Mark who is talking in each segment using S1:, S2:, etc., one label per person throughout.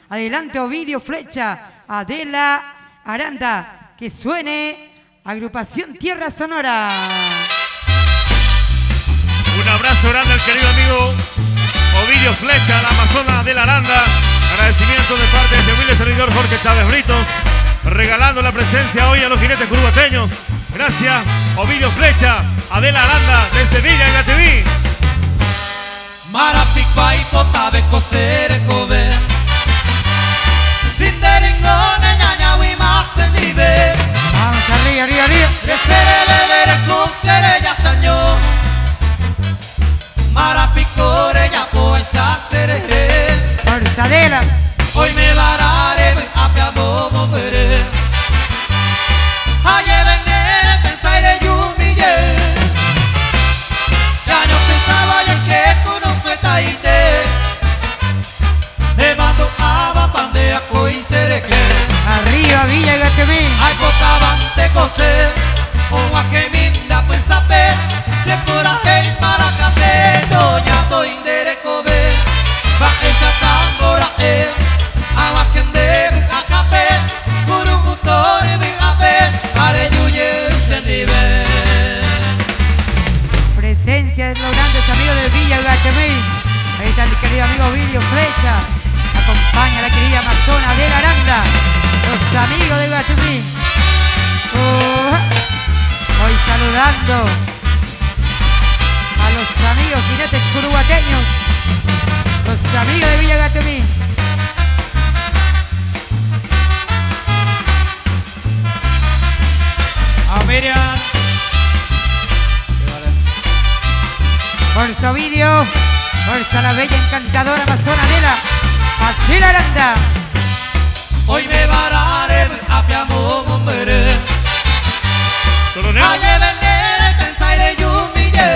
S1: Adelante Ovidio Flecha, Adela Aranda. Que suene Agrupación Tierra Sonora.
S2: Un abrazo grande al querido amigo Ovidio Flecha, la amazona Adela Aranda. Agradecimiento de parte de este humilde servidor Jorge Chávez Britos, regalando la presencia hoy a los jinetes curubateños. Gracias, Ovidio Flecha, Adela Aranda, desde Villa Gativí.
S3: Marapico y potabe cosere cobe Sinderingone ñañawi más en nivel.
S1: Vamos arriba, arriba, arriba.
S3: Resere beber con ya sañó. Marapico ya poesa seré.
S1: Fuerza Adela.
S3: Hoy me varare a piamo moveré. Ayer venere pensare yumille. Ya no pensaba ya que tú no fue taite. Me mando a pandea coi sereke.
S1: Arriba Villa Gatemí.
S3: Ay botaban te coser. O a que minda pues saber. Se pura hey maracate. Doña doindere cobe. Va esa tambora Agua que debe a café. Puro motor y mi café. Are yuye se nivel.
S1: Presencia de los grandes amigos de Villa Gatemí. Ahí está el querido amigo Ovidio Flecha. Acompaña a la querida amazona Adela Aranda. Los amigos de Gatemí. Hoy saludando a los amigos jinetes curubateños. Los amigos de Villa Gatemí.
S3: A Miriam.
S1: Fuerza Ovidio. Fuerza la bella encantadora amazona Adela Aranda.
S3: Hoy me varare a piamo bombere.
S2: Coronel.
S3: Ayer venere pensare yumille.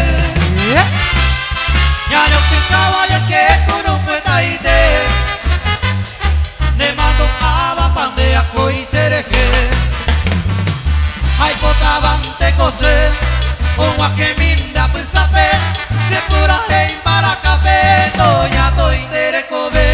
S3: Ya no pensaba ya que tú no fue taite. Ne mando a pandea coi sereke. Ay botaban te coser. O a que minda pues saber. Se pura hey para café. Doña doindere cobe.